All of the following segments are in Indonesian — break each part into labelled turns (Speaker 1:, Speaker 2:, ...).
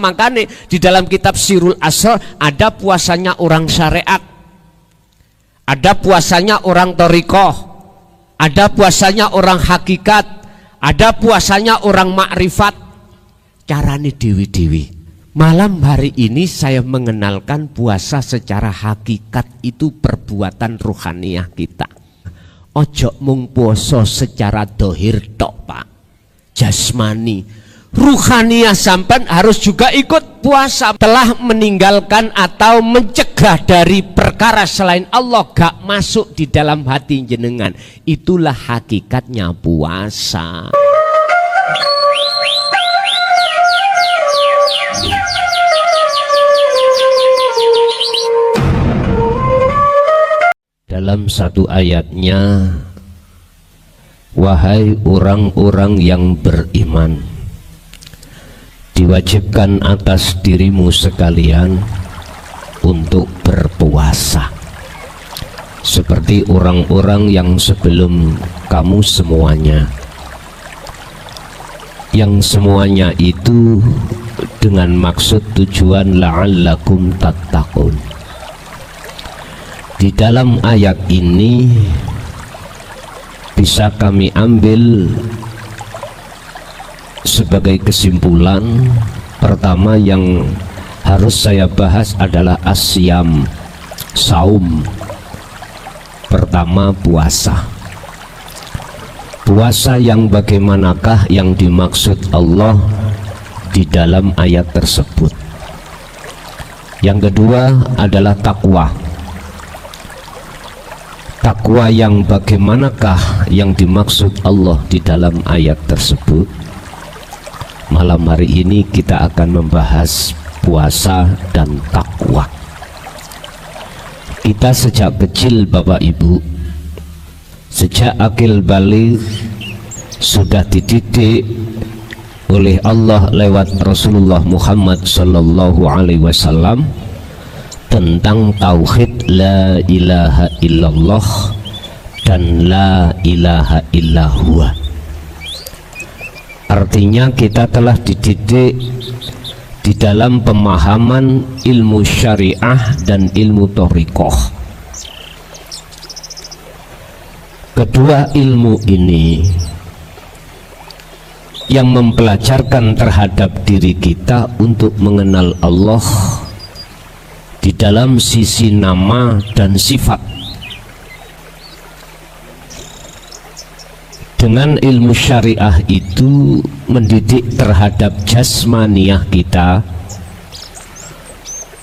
Speaker 1: Makanya di dalam kitab Sirul Asrar ada puasanya orang syariat, ada puasanya orang thariqah, ada puasanya orang hakikat, ada puasanya orang makrifat. Carane dewi-dewi. Malam hari ini saya mengenalkan puasa secara hakikat itu perbuatan ruhaniyah kita. Ojo mung puasa secara dohir tok, Pak, jasmani. Ruhaniyah sampan harus juga ikut puasa. Telah meninggalkan atau mencegah dari perkara selain Allah gak masuk di dalam hati jenengan. Itulah hakikatnya puasa. Dalam satu ayatnya, wahai orang-orang yang beriman, diwajibkan atas dirimu sekalian untuk berpuasa seperti orang-orang yang sebelum kamu semuanya, yang semuanya itu dengan maksud tujuan la'allakum tattaqun. Di dalam ayat ini bisa kami ambil sebagai kesimpulan, pertama yang harus saya bahas adalah asyam, saum. Pertama puasa. Puasa yang bagaimanakah yang dimaksud Allah di dalam ayat tersebut? Yang kedua adalah takwa. Takwa yang bagaimanakah yang dimaksud Allah di dalam ayat tersebut? Malam hari ini kita akan membahas puasa dan takwa. Kita sejak kecil Bapak Ibu, sejak akil balik sudah dididik oleh Allah lewat Rasulullah Muhammad sallallahu alaihi wasallam tentang tauhid la ilaha illallah dan la ilaha illallah. Artinya kita telah dididik di dalam pemahaman ilmu syariah dan ilmu thariqah. Kedua ilmu ini yang mempelajarkan terhadap diri kita untuk mengenal Allah di dalam sisi nama dan sifat. Dengan ilmu syariah itu mendidik terhadap jasmaniyah kita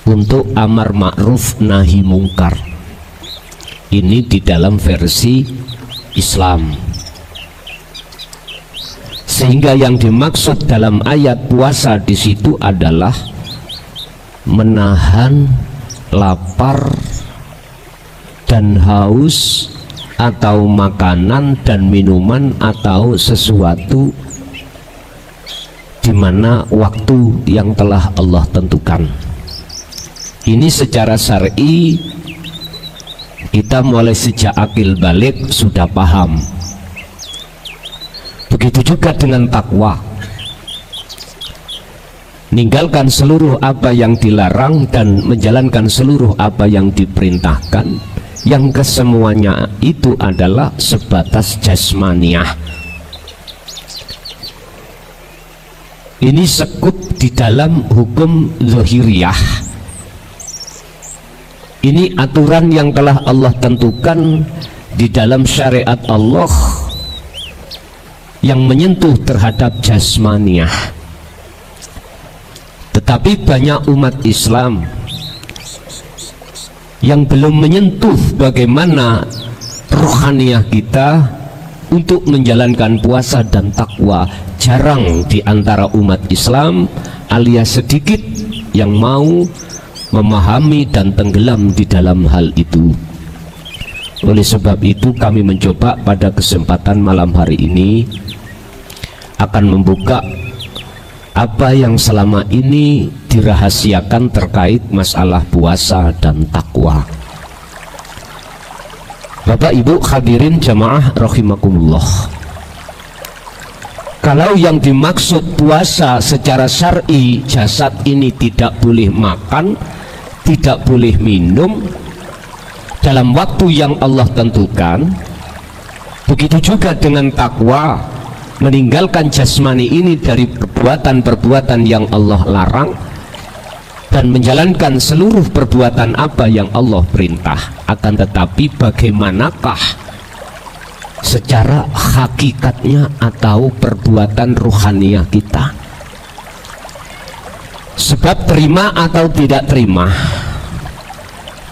Speaker 1: untuk amar ma'ruf nahi mungkar. Ini di dalam versi Islam. Sehingga yang dimaksud dalam ayat puasa di situ adalah menahan lapar dan haus atau makanan dan minuman atau sesuatu di mana waktu yang telah Allah tentukan. Ini secara syar'i kita mulai sejak akil balik sudah paham. Begitu juga dengan takwa, ninggalkan seluruh apa yang dilarang dan menjalankan seluruh apa yang diperintahkan, yang kesemuanya itu adalah sebatas jasmaniyah. Ini sekup di dalam hukum zahiriyah. Ini aturan yang telah Allah tentukan di dalam syariat Allah yang menyentuh terhadap jasmaniyah. Tetapi banyak umat Islam yang belum menyentuh bagaimana rohaniyah kita untuk menjalankan puasa dan takwa. Jarang di antara umat Islam alias sedikit yang mau memahami dan tenggelam di dalam hal itu. Oleh sebab itu kami mencoba pada kesempatan malam hari ini akan membuka apa yang selama ini dirahasiakan terkait masalah puasa dan takwa. Bapak Ibu hadirin jamaah rahimakumullah, Kalau yang dimaksud puasa secara syar'i, jasad ini tidak boleh makan, tidak boleh minum dalam waktu yang Allah tentukan. Begitu juga dengan takwa, meninggalkan jasmani ini dari perbuatan-perbuatan yang Allah larang dan menjalankan seluruh perbuatan apa yang Allah perintah. Akan tetapi bagaimanakah secara hakikatnya atau perbuatan ruhaniyah kita? Sebab terima atau tidak terima,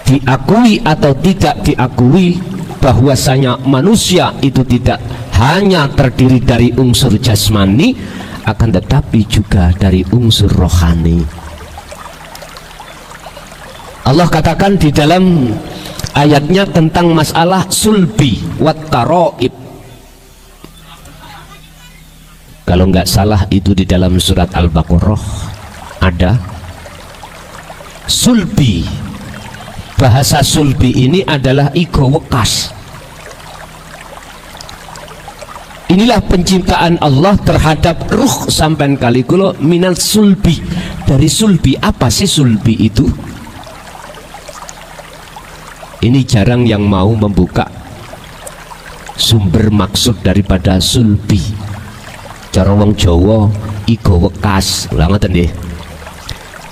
Speaker 1: diakui atau tidak diakui bahwasanya manusia itu tidak hanya terdiri dari unsur jasmani, akan tetapi juga dari unsur rohani. Allah katakan di dalam ayatnya tentang masalah sulbi wat taraib. Kalau nggak salah itu di dalam surat Al-Baqarah ada sulbi. Bahasa sulbi ini adalah ego wekas. Inilah penciptaan Allah terhadap ruh sampai kali kulo minal sulbi. Dari sulbi, apa sih sulbi itu? Ini jarang yang mau membuka sumber maksud daripada sulbi. Cara wong Jawa ego wekas, lha ngoten nggih.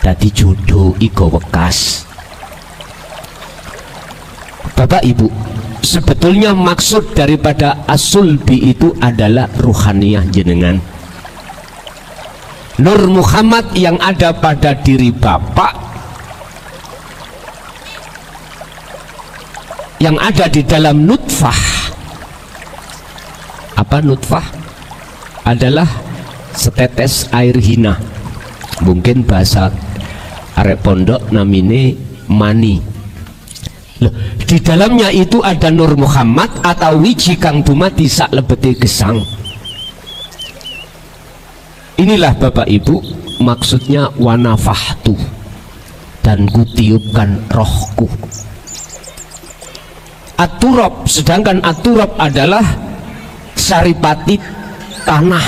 Speaker 1: Dadi jodoh ego wekas. Bapak Ibu, sebetulnya maksud daripada as-sulbi itu adalah ruhaniyah jenengan. Nur Muhammad yang ada pada diri Bapak, yang ada di dalam nutfah. Apa nutfah? Adalah setetes air hina. Mungkin bahasa arek pondok namine mani. Loh, di dalamnya itu ada Nur Muhammad atau wiji kang dumadi sak lebete gesang. Inilah Bapak Ibu maksudnya wanafahtu, dan kutiupkan rohku. At-turab, sedangkan at-turab adalah saripati tanah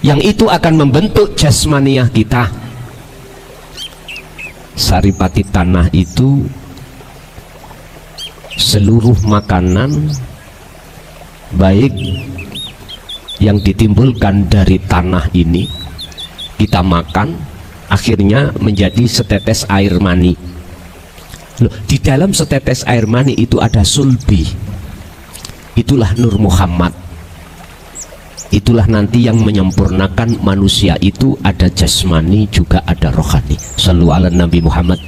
Speaker 1: yang itu akan membentuk jasmaniah kita. Saripati tanah itu seluruh makanan baik yang ditimbulkan dari tanah ini kita makan, akhirnya menjadi setetes air mani. Loh, di dalam setetes air mani itu ada sulbi. Itulah Nur Muhammad. Itulah nanti yang menyempurnakan manusia itu, ada jasmani juga ada rohani. Shallu ala Nabi Muhammad.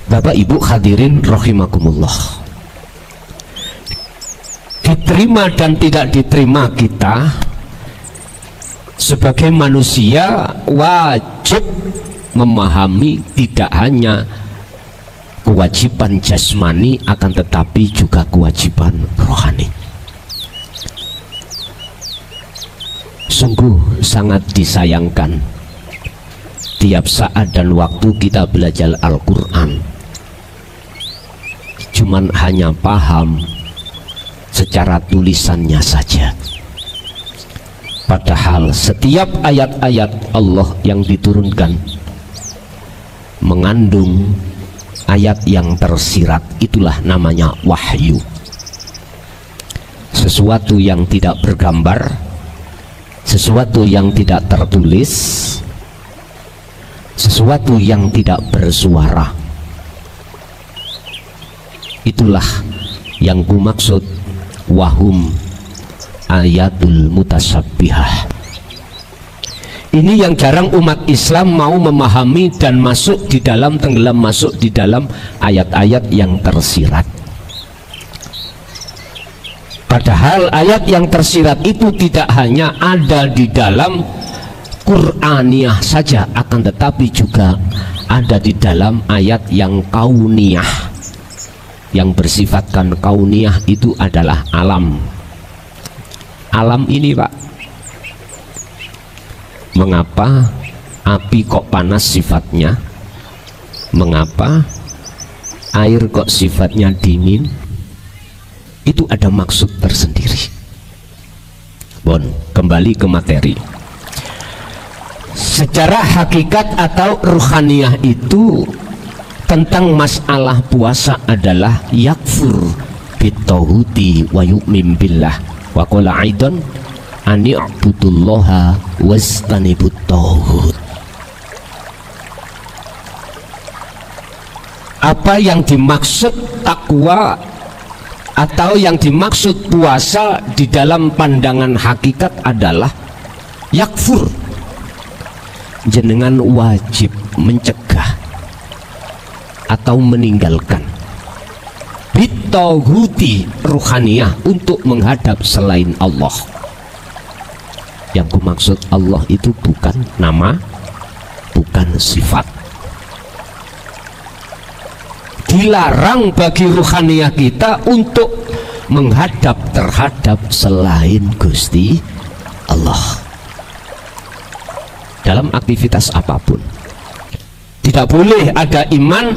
Speaker 1: Bapak Ibu hadirin rahimakumullah. Diterima dan tidak diterima kita sebagai manusia wajib memahami tidak hanya kewajiban jasmani, akan tetapi juga kewajiban rohani. Sungguh sangat disayangkan tiap saat dan waktu kita belajar Al-Quran cuman hanya paham secara tulisannya saja, padahal setiap ayat-ayat Allah yang diturunkan mengandung ayat yang tersirat. Itulah namanya wahyu. Sesuatu yang tidak bergambar, sesuatu yang tidak tertulis, sesuatu yang tidak bersuara. Itulah yang ku maksud wahum ayatul mutasabbihah. Ini yang jarang umat Islam mau memahami dan masuk di dalam, tenggelam masuk di dalam ayat-ayat yang tersirat. Padahal ayat yang tersirat itu tidak hanya ada di dalam Qur'aniyah saja, akan tetapi juga ada di dalam ayat yang kauniyah. Yang bersifatkan kauniyah itu adalah alam. Alam ini Pak, mengapa api kok panas sifatnya? Mengapa air kok sifatnya dingin? Itu ada maksud tersendiri. Bon, kembali ke materi. Secara hakikat atau ruhaniyah itu tentang masalah puasa adalah yakfur bitauhudi wa yu'min billah wa qala aidan ani'budullaha wastanibut tauhud. Apa yang dimaksud takwa atau yang dimaksud puasa di dalam pandangan hakikat adalah yakfur, jenengan wajib mencegah atau meninggalkan bitauhudi ruhaniyah untuk menghadap selain Allah. Yang kumaksud Allah itu bukan nama, bukan sifat. Dilarang bagi ruhaniyah kita untuk menghadap terhadap selain Gusti Allah dalam aktivitas apapun. Tidak boleh ada iman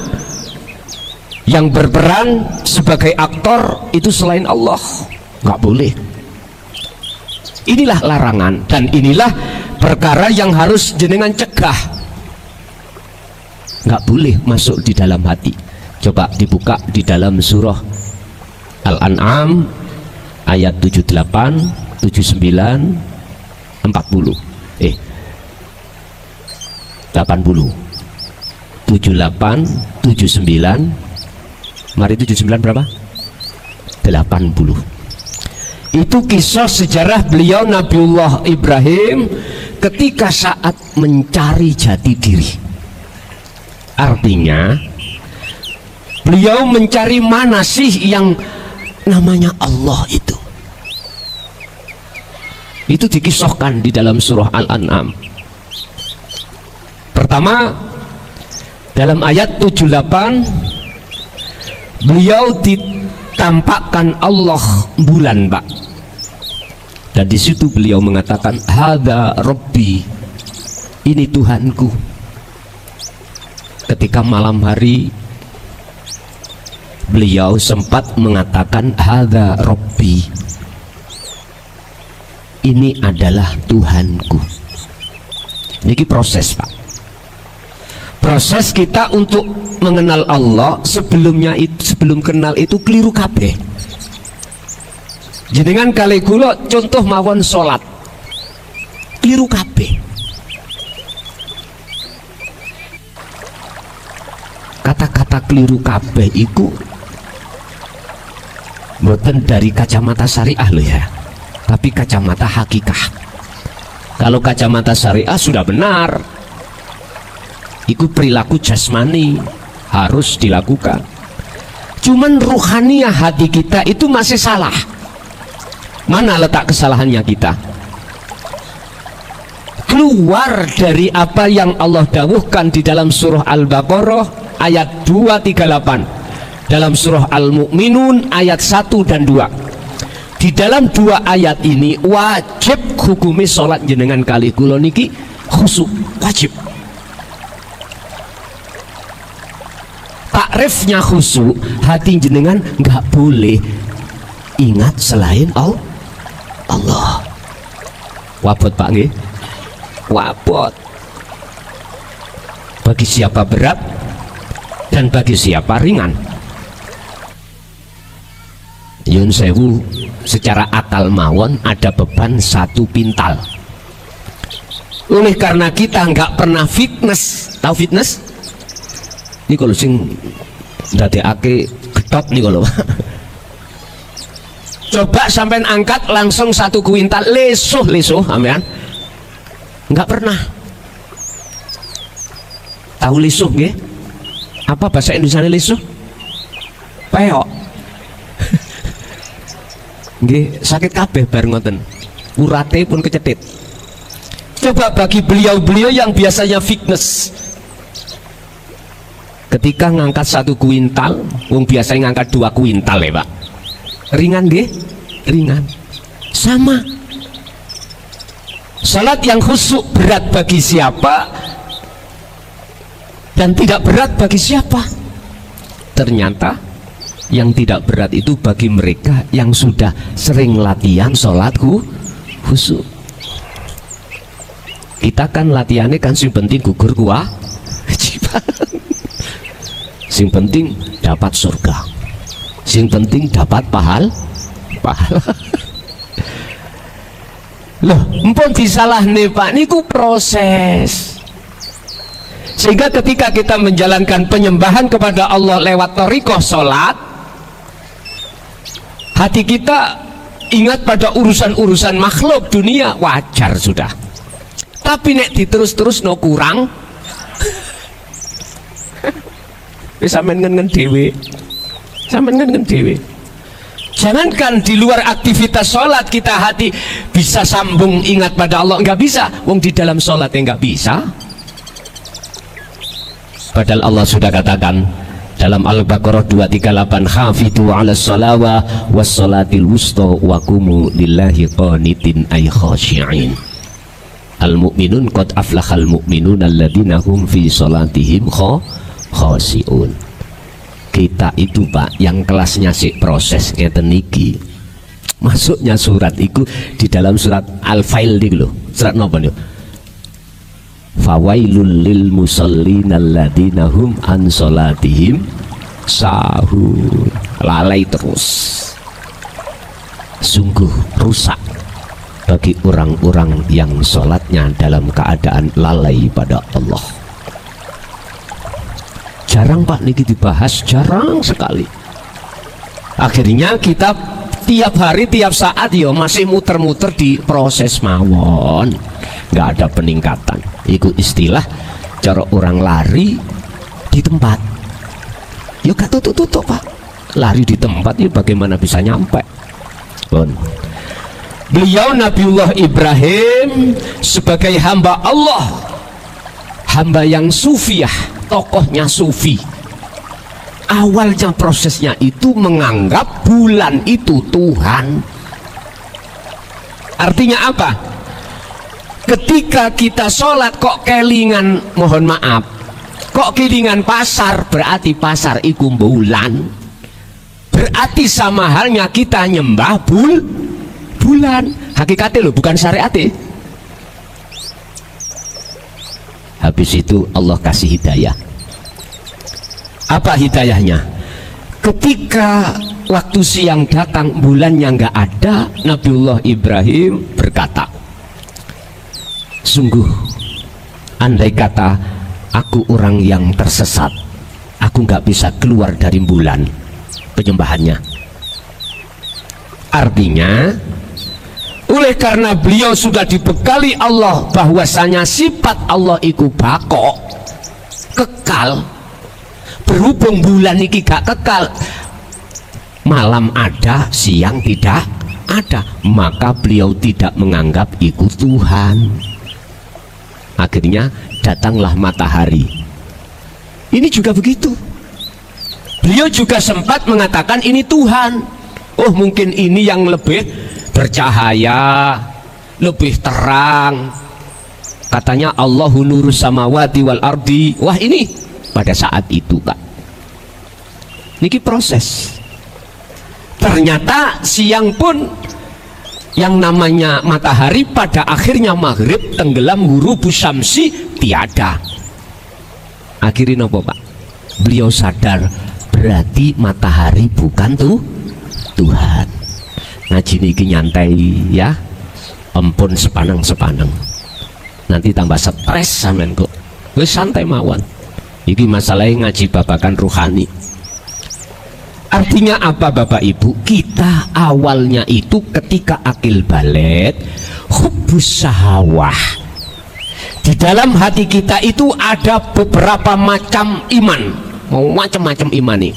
Speaker 1: yang berperan sebagai aktor itu selain Allah, nggak boleh. Inilah larangan dan inilah perkara yang harus jenengan cegah. Nggak boleh masuk di dalam hati. Coba dibuka di dalam surah Al-An'am ayat 78, 79, 80. 80. 78, 79. Mari 79 berapa? 80. Itu kisah sejarah beliau Nabiullah Ibrahim ketika saat mencari jati diri. Artinya beliau mencari mana sih yang namanya Allah itu. Itu dikisahkan di dalam surah Al-An'am. Pertama, dalam ayat 78 beliau ditampakkan Allah bulan, Pak. Dan di situ beliau mengatakan, "Hadza Rabbi." Ini Tuhanku. Ketika malam hari beliau sempat mengatakan hadza Rabbi, ini adalah Tuhanku. Ini proses, Pak. Proses kita untuk mengenal Allah sebelumnya itu, sebelum kenal itu keliru kabeh. Jenengan kali kula contoh mawon salat. Keliru kabeh. Kata-kata keliru kabeh iku bukan dari kacamata syariah loh ya, tapi kacamata hakikah. Kalau kacamata syariah sudah benar, itu perilaku jasmani harus dilakukan. Cuman ruhaniyah hati kita itu masih salah. Mana letak kesalahannya kita? Keluar dari apa yang Allah dawuhkan di dalam surah Al-Baqarah ayat 238. Dalam surah Al-Mu'minun ayat 1 dan 2. Di dalam dua ayat ini wajib hukumi sholat jenengan kali kula niki khusyuk, wajib. Takrifnya khusyuk, hati jenengan nggak boleh ingat selain Allah. Wabot Pak nggih? Wabot. Bagi siapa berat dan bagi siapa ringan. Yun sewu, secara akal mawon ada beban 1 pintal. Oleh karena kita nggak pernah fitness, tahu fitness? Ini kalau sing ndadekake getot nih kalau. Coba sampean angkat langsung 1 kuintal lesuh sampean. Nggak pernah. Tahu lesuh nggih? Apa bahasa Indonesia lesuh? Peok. Nggih, sakit kabeh bar ngoten. Urate pun kecetit. Coba bagi beliau-beliau yang biasanya fitness, ketika ngangkat 1 kuintal, wong biasanya ngangkat 2 kuintal ya Pak. Ringan nggih? Ringan. Sama. Salat yang khusyuk berat bagi siapa dan tidak berat bagi siapa? Ternyata yang tidak berat itu bagi mereka yang sudah sering latihan sholat khusyuk. Kita kan latihannya kan sing penting gugur kewajiban. Sing penting dapat surga. Sing penting dapat pahala. Loh, empun disalahne Pak, niku proses. Sehingga ketika kita menjalankan penyembahan kepada Allah lewat thariqah salat, hati kita ingat pada urusan-urusan makhluk dunia, wajar sudah. Tapi nek diterus-terus no kurang, sampean ngen dhewe. Sampean ngen dhewe. Jangankan di luar aktivitas sholat kita hati bisa sambung ingat pada Allah, nggak bisa. Wong di dalam sholatnya nggak bisa. Padahal Allah sudah katakan dalam Al-Baqarah 238, hafidu ala sholawa was sholatil wusta wa qumu lillahi qanitin ay khashi'in. Al-mu'minun qad aflahal mu'minun alladzina hum fi sholatihim khashi'un. Kita itu Pak yang kelasnya sik proses ngeten niki. Masuknya surat itu di dalam surat Al-Fail iki lho. Surat napa niku? Fawailul lil musallin alladzina hum an salatihim sahun. Lalai terus. Sungguh rusak bagi orang-orang yang sholatnya dalam keadaan lalai pada Allah. Jarang Pak niki dibahas, jarang sekali. Akhirnya kita tiap hari tiap saat yo masih muter-muter di proses mawon, nggak ada peningkatan. Itu istilah cara orang lari di tempat. Yo gak tutup Pak, lari di tempat ya bagaimana bisa nyampe. Bon. Beliau Nabiullah Ibrahim sebagai hamba Allah, hamba yang sufiah, tokohnya sufi. Awalnya prosesnya itu menganggap bulan itu Tuhan. Artinya apa? Ketika kita sholat kok kelingan, mohon maaf, kok kelingan pasar, berarti pasar iku bulan. Berarti sama halnya kita nyembah bulan. Hakikatnya loh, bukan syariatnya. Habis itu Allah kasih hidayah. Apa hidayahnya? Ketika waktu siang datang, bulannya nggak ada, Nabiullah Ibrahim berkata, sungguh andai kata aku orang yang tersesat, aku nggak bisa keluar dari bulan penyembahannya. Artinya oleh karena beliau sudah dibekali Allah bahwasanya sifat Allah itu bako, kekal. Berhubung bulan ini gak kekal, malam ada, siang tidak ada, maka beliau tidak menganggap itu Tuhan. Akhirnya datanglah matahari. Ini juga begitu. Beliau juga sempat mengatakan ini Tuhan. Oh, mungkin ini yang lebih bercahaya, lebih terang. Katanya Allahu nurus samawati wal ardi. Wah, ini pada saat itu Pak, niki proses. Ternyata siang pun yang namanya matahari pada akhirnya maghrib tenggelam, ghurubus syamsi tiada. Akhirnya nopo Pak? Beliau sadar berarti matahari bukan Tuhan. Ngaji niki nyantai ya, ampun sepanang-sepanang. Nanti tambah stres sampean kok. Wis santai mawon. Iki masalahnya ngaji babakan ruhani. Artinya apa Bapak Ibu? Kita awalnya itu ketika akil balik, hubbus syahwah. Di dalam hati kita itu ada beberapa macam iman. Mau macam-macam iman nih.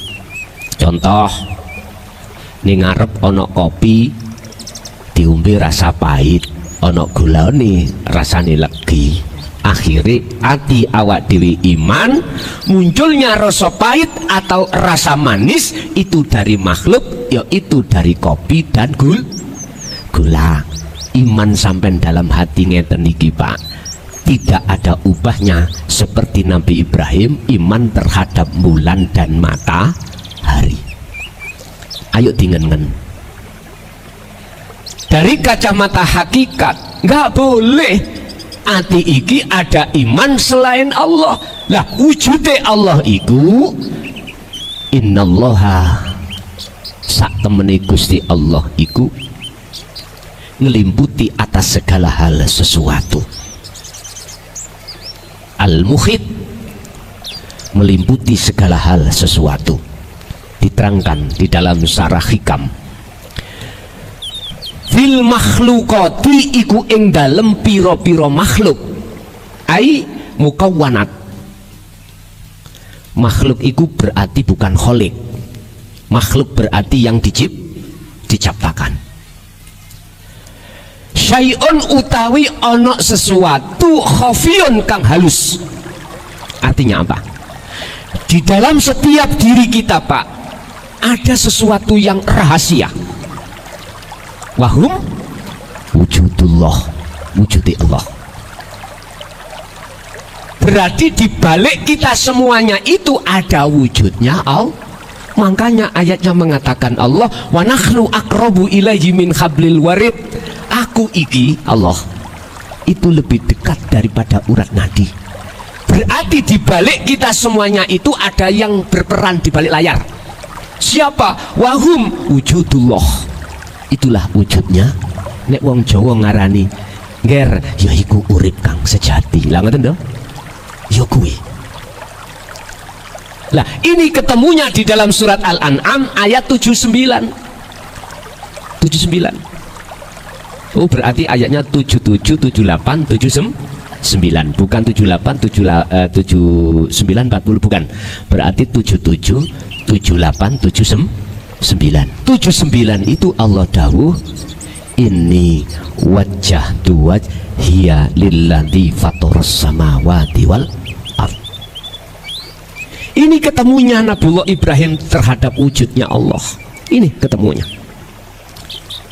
Speaker 1: Contoh, nih ngarep ono kopi diumbi rasa pahit, ono gula nih rasane legi. Akhirnya hati awak dewi iman, munculnya rasa pahit atau rasa manis itu dari makhluk, yaitu dari kopi dan gula. Iman sampai dalam hati ngeten niki Pak, tidak ada ubahnya seperti Nabi Ibrahim iman terhadap bulan dan matahari. Ayo dingengen. Dari kacamata hakikat nggak boleh ati iki ada iman selain Allah. Lah wujude Allah iku innallaha, sak temene Gusti Allah iku ngelimputi atas segala hal sesuatu. Al-Muhit, melimputi segala hal sesuatu. Diterangkan di dalam Syarah Hikam, fil makhlukati iku ing dalem piro-piro makhluk, ai mukawwanat. Makhluk iku berarti bukan kholik. Makhluk berarti yang diciptakan. Syai'un utawi ono sesuatu khafiyun kang halus. Artinya apa? Di dalam setiap diri kita, Pak, ada sesuatu yang rahasia. Wahum wujudullah, wujudi Allah. Berarti di balik kita semuanya itu ada wujudnya Allah. Makanya ayatnya mengatakan Allah, wa nahnu aqrabu ilaihi min hablil warid. Aku iki Allah itu lebih dekat daripada urat nadi. Berarti di balik kita semuanya itu ada yang berperan di balik layar. Siapa? Wahum wujudullah. Itulah wujudnya. Nek wong Jawa ngarani nger ya iku urip kang sejati. Lah ngoten to? Ya kuwi. Lah ini ketemunya di dalam surat Al-An'am ayat 79. Oh berarti ayatnya 77, 78, 79, bukan 78, 79, 40, bukan. Berarti 77, 78, 79. 79 itu Allah dawuh, inni wajjahtu wajhiya lilladzi fataras samawati wal ardh. Ini ketemunya Nabiullah Ibrahim terhadap wujudnya Allah. Ini ketemunya.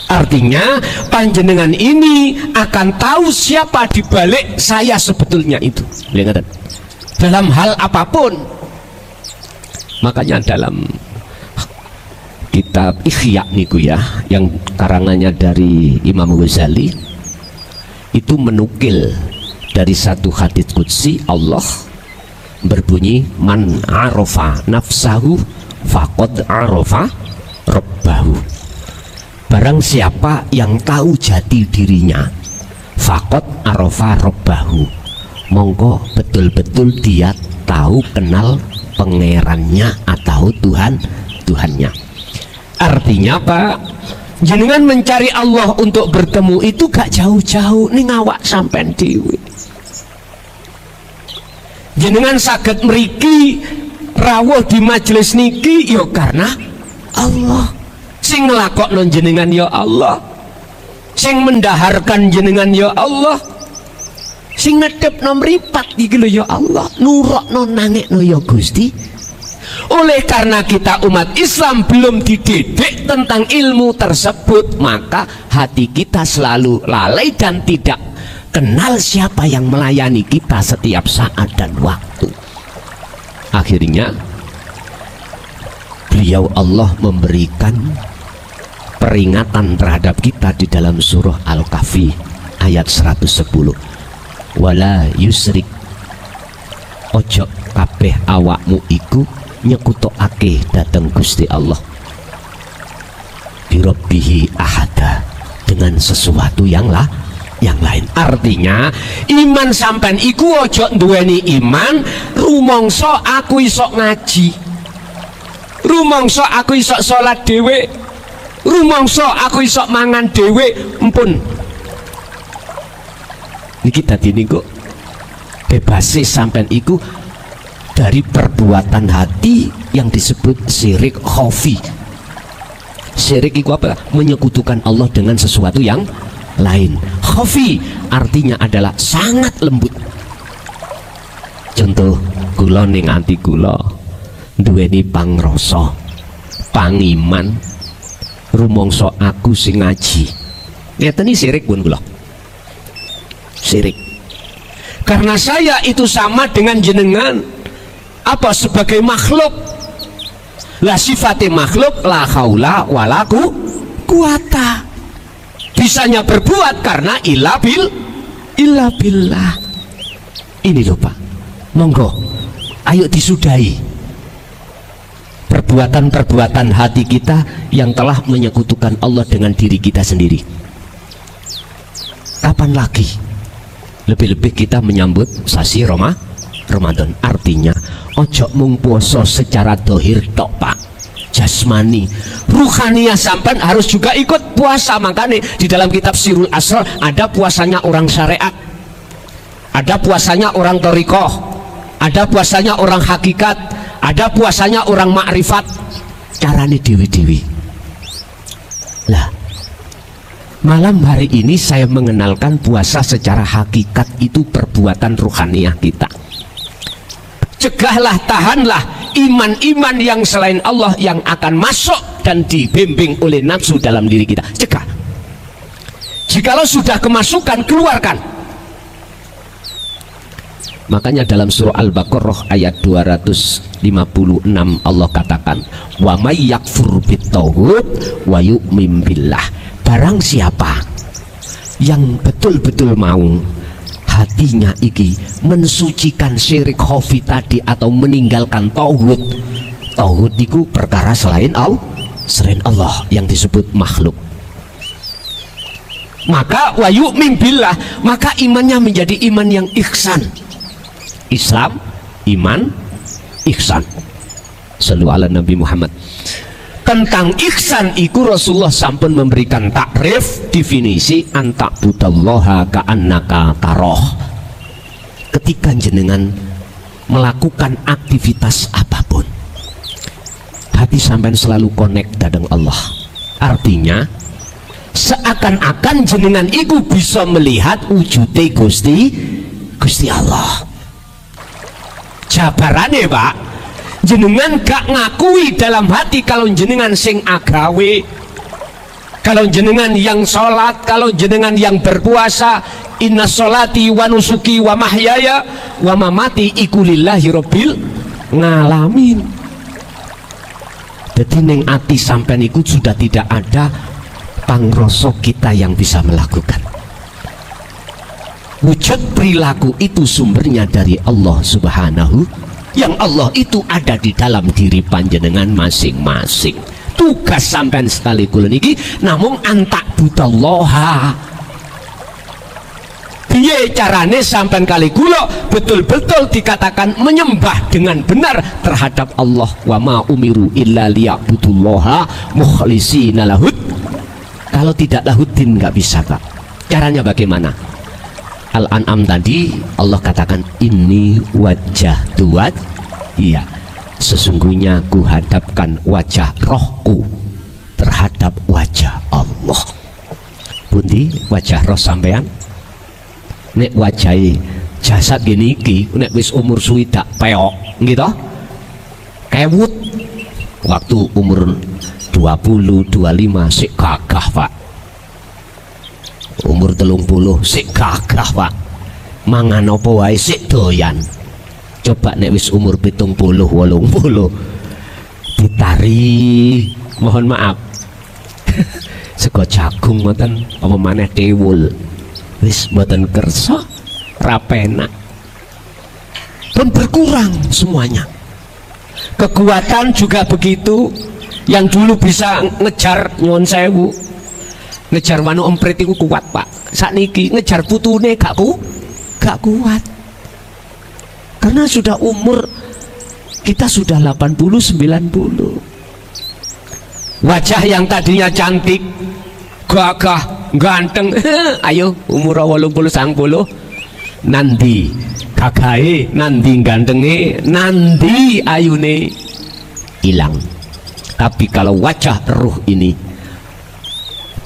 Speaker 1: Artinya panjenengan ini akan tahu siapa di balik saya sebetulnya itu. Lihat, dalam hal apapun. Makanya dalam kitab Ihya niku ya, yang karangannya dari Imam Ghazali, itu menukil dari satu hadits qudsi Allah berbunyi, man arafa nafsahu faqad arafa rabbahu. Barang siapa yang tahu jati dirinya, faqad arafa rabbahu, mongko betul-betul dia tahu kenal pangerannya atau Tuhannya. Artinya Pak, jenengan mencari Allah untuk bertemu itu gak jauh-jauh ning awak sampean dhewe. Jenengan saged mriki rawuh di majelis niki ya karena Allah. Sing nglakokno jenengan ya Allah, sing mendaharkan jenengan ya Allah, sing ngedepno mripat iki lho ya Allah, nurokno nangekno ya Gusti. Oleh karena kita umat Islam belum dididik tentang ilmu tersebut, maka hati kita selalu lalai dan tidak kenal siapa yang melayani kita setiap saat dan waktu. Akhirnya beliau Allah memberikan peringatan terhadap kita di dalam surah Al-Kahfi ayat 110. Wala yusrik, ojo kabeh awakmu iku nyekutokake dateng Gusti Allah birabbihi ahada, dengan sesuatu yang lain. Artinya iman sampean iku ojo duweni iman rumangsa aku iso ngaji, rumangsa aku iso salat dhewe, rumangsa aku iso mangan dhewe. Empun niki dadi niku bebase sampean iku dari perbuatan hati yang disebut syirik khafi. Syirik itu apa? Menyekutukan Allah dengan sesuatu yang lain. Khafi artinya adalah sangat lembut. Contoh, kula ning ati kula duweni pangrasa, pangiman, rumangsa aku sing ngaji. Ngeten iki syirik pun kula. Syirik. Karena saya itu sama dengan jenengan. Apa? Sebagai makhluk. La sifatnya makhluk, la haula wala quwata. bisanya berbuat karena illa billah. Ini loh Pak, monggo ayo disudahi perbuatan-perbuatan hati kita yang telah menyekutukan Allah dengan diri kita sendiri. Kapan lagi? Lebih-lebih kita menyambut sasi Ramadan. Artinya ojo mung puasa secara dohir tok Pak, jasmani, ruhaniyah sampan harus juga ikut puasa. Makanya di dalam kitab Sirul Asrar ada puasanya orang syariat, ada puasanya orang thariqah, ada puasanya orang hakikat, ada puasanya orang makrifat. Carane dewi-dewi. Lah, malam hari ini saya mengenalkan puasa secara hakikat itu perbuatan ruhaniyah kita. Cegahlah, tahanlah iman-iman yang selain Allah yang akan masuk dan dibimbing oleh nafsu dalam diri kita. Cegah. Jikalau sudah kemasukan, keluarkan. Makanya dalam surah Al-Baqarah ayat 256 Allah katakan, wa may yakfur bit-taghut wa yu'min billah. Barang siapa yang betul-betul mau hatinya iki mensucikan syirik khafi tadi atau meninggalkan tauhid. Tauhid itu perkara selain Allah yang disebut makhluk. Maka wa yu'min billah, maka imannya menjadi iman yang ihsan. Islam, iman, ihsan. Sallu ala Nabi Muhammad. Tentang ihsan iku Rasulullah sampun memberikan takrif, definisi, antakbudallaha ka'annaka taroh. Ketika jenengan melakukan aktivitas apapun, hati sampean selalu connect dengan Allah. Artinya seakan-akan jenengan iku bisa melihat wujude Gusti Allah. Jabarane Pak, jenengan gak ngakui dalam hati kalau jenengan sing agawe, kalau jenengan yang sholat, kalau jenengan yang berpuasa. Inna sholati wa nusuki wa mahyaya wa mamati iku lillahi rabbil ngalamin. Jadi neng ati sampean iku sudah tidak ada pangrosok kita yang bisa melakukan. Wujud perilaku itu sumbernya dari Allah Subhanahu, yang Allah itu ada di dalam diri panjenengan masing-masing. Tugas sampean sekali kula niki namung antak budallaha. Piye carane sampean kali kula betul-betul dikatakan menyembah dengan benar terhadap Allah. Wa ma umiru illa liya'budullaha mukhlishina lahud. Kalau tidak lahuddin nggak bisa Pak. Caranya bagaimana? Al-An'am tadi Allah katakan ini wajah tuat, iya, sesungguhnya ku hadapkan wajah rohku terhadap wajah Allah. Pundi wajah roh sampean? Nek wajahi jasad gini iki, nek wis umur swidak peok, gitu, kewut. Waktu umur 20, 25 sik gagah Pak. Umur 30 sik gagah Pak, mangan apa wae sik doyan. Coba nek wis umur 70, 80 ditari, mohon maaf sego jagung mboten apa maneh tiwul, wis mboten kersa, ra penak, pun berkurang semuanya. Kekuatan juga begitu. Yang dulu bisa ngejar nyuwun sewu, ngejar wanu emprit itu kuat Pak. Sakniki ngejar putune gak kuat. Karena sudah umur kita sudah 80 90. Wajah yang tadinya cantik, gagah, ganteng, ayo umur 80 90 nanti gagahe, nanti gantenge, nanti ayune hilang. Tapi kalau wajah ruh ini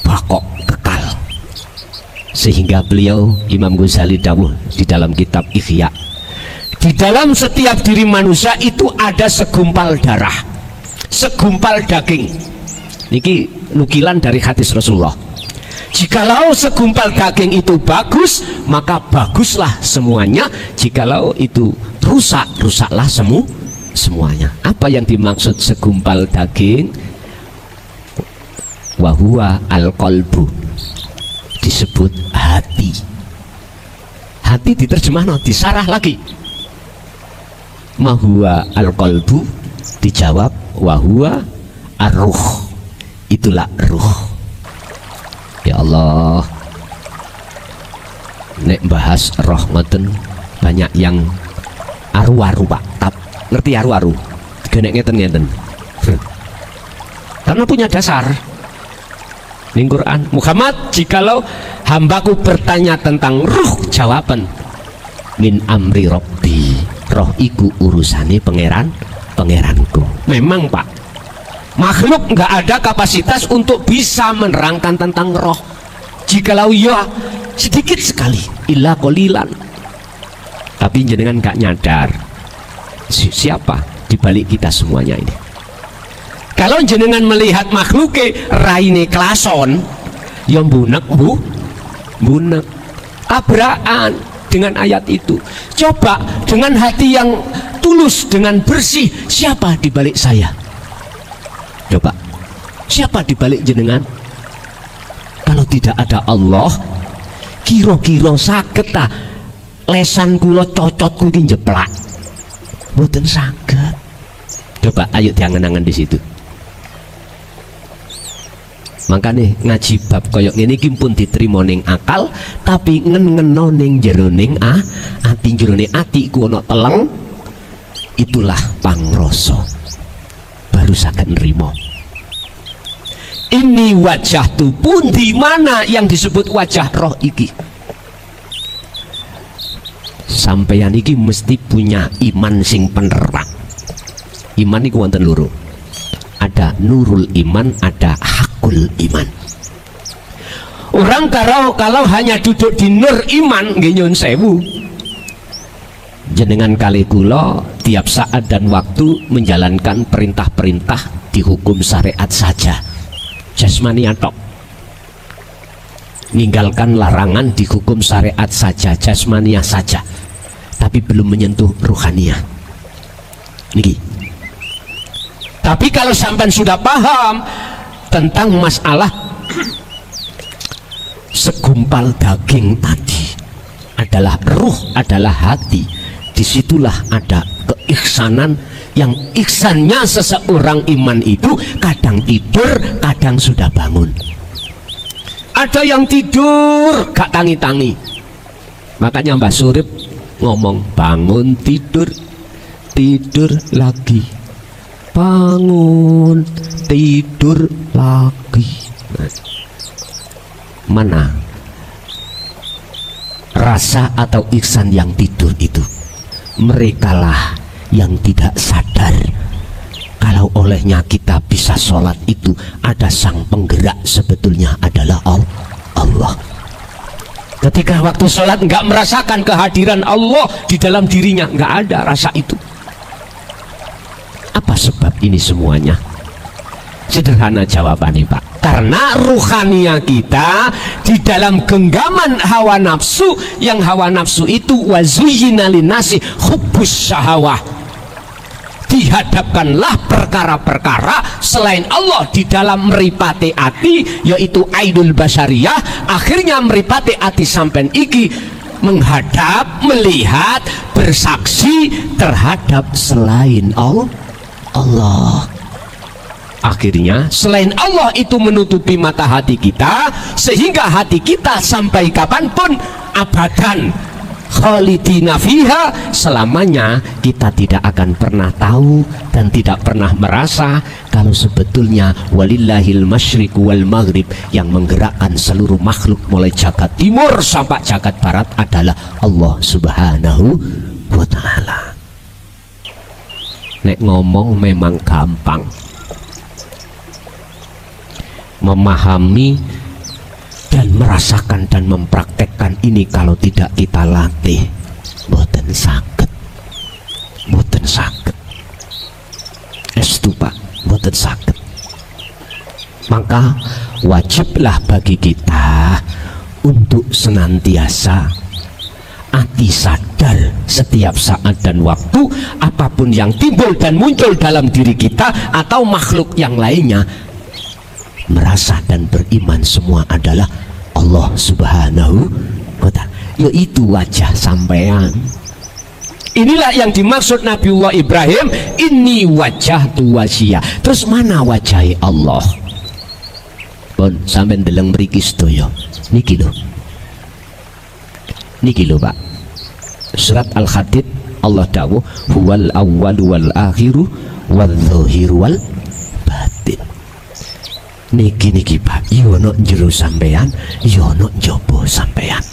Speaker 1: bakok kekal. Sehingga beliau Imam Ghazali dawuh di dalam kitab Ihya, di dalam setiap diri manusia itu ada segumpal darah, segumpal daging. Niki nukilan dari hadis Rasulullah. Jikalau segumpal daging itu bagus, maka baguslah semuanya. Jikalau itu rusak, rusaklah semuanya. Apa yang dimaksud segumpal daging? Wahuwa al-qalbu. disebut hati. Hati diterjemah disarah lagi. Mahuwa al-qalbu, dijawab wahuwa ar-ruh, itulah ruh. Ya Allah, nek bahas roh ngoten banyak yang aru-aru Pak. Ngerti aru-aru? Genek ngeten-ngeten. Karena punya dasar. Ning Quran, Muhammad, jikalau hambaku bertanya tentang ruh, jawaban min amri robbi, roh iku urusane pangeranku. Memang Pak, makhluk nggak ada kapasitas untuk bisa menerangkan tentang roh. Jikalau ya sedikit sekali, illa qolilan. Tapi jenengan nggak nyadar siapa dibalik kita semuanya ini. Kalau jenengan melihat makhluknya raine klason, yang bunek bunek tabrakan dengan ayat itu. Coba dengan hati yang tulus, dengan bersih, siapa dibalik saya? Coba, siapa dibalik jenengan? Kalau tidak ada Allah, kira-kira saged ta lesan kula cocot kuwi jeplak? Mboten saged. Coba ayo diangen-angen di situ. Makanya ngaji bab koyok ini pun diterima ning akal, tapi ngeno ning jero ning ati, jero ning ati ku ana teleng, itulah pangrasa baru saged nrimo. Ini wajah tu pun di mana yang disebut wajah roh iki. Sampeyan iki mesti punya iman sing penerang. Iman iku wonten loro. Ada nurul iman, ada hakul iman. Orang kalau hanya duduk di nur iman, nggih nyun sewu, jenengan kali kula tiap saat dan waktu menjalankan perintah-perintah di hukum syariat saja, jasmani atok. Ninggalkan larangan di hukum syariat saja, jasmania saja, tapi belum menyentuh ruhaniyah. Niki. Tapi kalau sampai sudah paham tentang masalah segumpal daging tadi adalah ruh, adalah hati, disitulah ada keihsanan, yang ihsannya seseorang iman itu kadang tidur, kadang sudah bangun. Ada yang tidur gak tangi-tangi, makanya Mbah Surip ngomong bangun tidur, tidur lagi, bangun tidur lagi. Mana rasa atau ihsan yang tidur itu? Merekalah yang tidak sadar kalau olehnya kita bisa sholat itu ada sang penggerak, sebetulnya adalah Allah. Ketika waktu sholat nggak merasakan kehadiran Allah di dalam dirinya, nggak ada rasa itu. Apa sebab ini semuanya? Sederhana jawabannya Pak, karena ruhania kita di dalam genggaman hawa nafsu, yang hawa nafsu itu wazuyyina linnasi hubbus syahawah. Dihadapkanlah perkara-perkara selain Allah di dalam meripati hati, yaitu aidul basyariyah. Akhirnya meripati hati sampai iki menghadap, melihat, bersaksi terhadap selain Allah. Akhirnya selain Allah itu menutupi mata hati kita, sehingga hati kita sampai kapanpun abadan khalidina fiha, selamanya kita tidak akan pernah tahu dan tidak pernah merasa kalau sebetulnya walillahil masyriq wal maghrib, yang menggerakkan seluruh makhluk mulai jagat timur sampai jagat barat adalah Allah subhanahu wa ta'ala. Nek ngomong memang gampang, memahami dan merasakan dan mempraktekkan ini kalau tidak kita latih, boten saged, boten saged. Estu Pak, boten saged. Maka wajiblah bagi kita untuk senantiasa hati sadar setiap saat dan waktu, apapun yang timbul dan muncul dalam diri kita atau makhluk yang lainnya, merasa dan beriman semua adalah Allah Subhanahu wa ta'ala. Yaitu wajah sampean. Inilah yang dimaksud Nabiullah Ibrahim, ini wajah tu wajhiya. Terus mana wajah Allah? Pun sampean deleng mriki sedaya. Niki lho. Niki lho, Pak. Surat Al-Hadid Allah dawuh huwal awwal wal akhiru wal zahiru wal batin. Niki Pak, yo ono jero sampean, yo ono njaba sampean.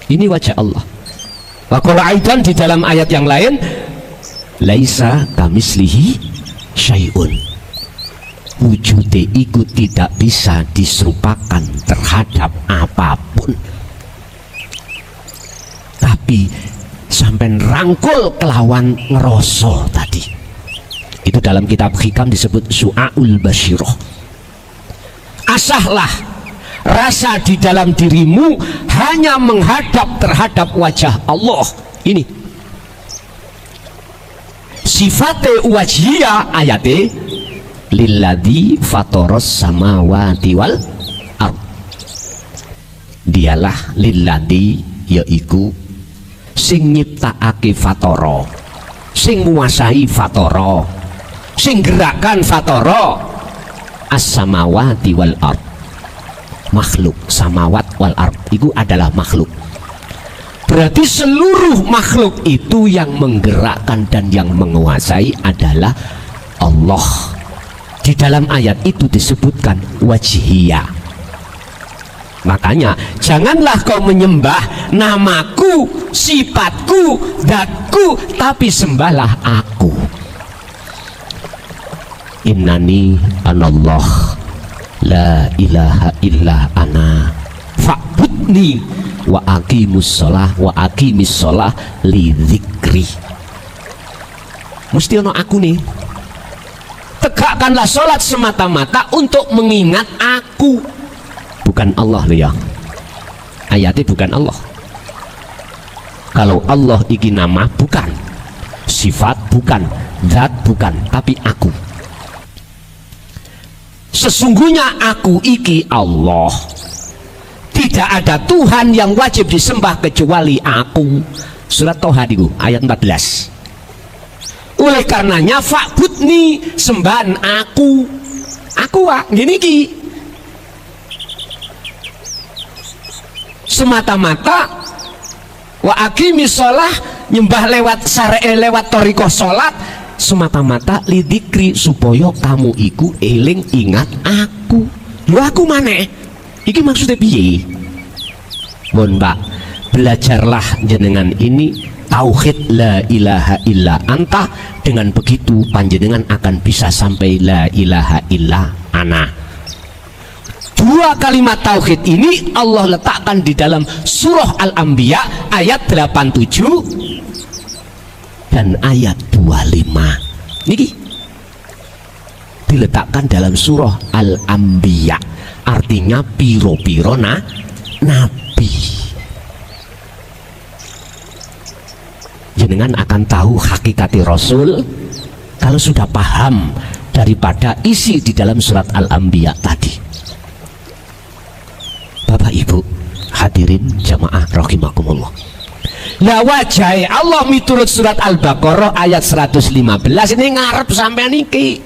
Speaker 1: Ini wajah Allah. Wa qala aidan di dalam ayat yang lain, laisa kamislihi syai'un. Wujude iku tidak bisa diserupakan terhadap apapun. Tapi sampai rangkul kelawan ngeroso tadi. Itu dalam kitab Hikam disebut Su'aul Basyirah. Asahlah rasa di dalam dirimu hanya menghadap terhadap wajah Allah. Ini sifate wajhiya ayate lilladzi fatoros samawati wal ard. Dialah lilladzi, yaiku sing nyiptakake fatara, sing nguasai fatara, sing gerakkan fatara, as-samawati wal ard. Makhluk samawat wal ard itu adalah makhluk. Berarti seluruh makhluk itu yang menggerakkan dan yang menguasai adalah Allah. Di dalam ayat itu disebutkan wajhiya. Makanya janganlah kau menyembah namaku, sifatku, zatku, tapi sembahlah aku. Innani anallah la ilaha illa ana fa'budni wa aqimus sholah li dzikri. Mesti ono aku nih. Tegakkanlah sholat semata-mata untuk mengingat aku, bukan Allah loh ya. Ayatnya bukan Allah. Kalau Allah iki nama bukan, sifat bukan, zat bukan, tapi aku. Sesungguhnya aku iki Allah. Tidak ada Tuhan yang wajib disembah kecuali aku. Surat Toha itu ayat 14. Oleh karenanya fa'budni, sembahan aku. Aku gini ki. Semata-mata wa aqimis sholah, nyembah lewat syari'ah, lewat thariqah sholat, semata-mata lidikri, supaya kamu iku eling ingat aku. Lu aku mana? Iki maksudnya piye? Mohon Pak, belajarlah jenengan ini tauhid la ilaha illa anta. Dengan begitu panjenengan akan bisa sampai la ilaha illa ana. Dua kalimat tauhid ini Allah letakkan di dalam surah Al-Anbiya ayat 87 dan ayat 25. Niki diletakkan dalam surah Al-Anbiya, artinya piro-piro nabi. Jenengan akan tahu hakikati Rasul kalau sudah paham daripada isi di dalam surat Al-Anbiya tadi. Bapak Ibu hadirin jamaah rahimakumullah. Lah wajah Allah miturut surat Al-Baqarah ayat 115 ini ngarep sampean iki.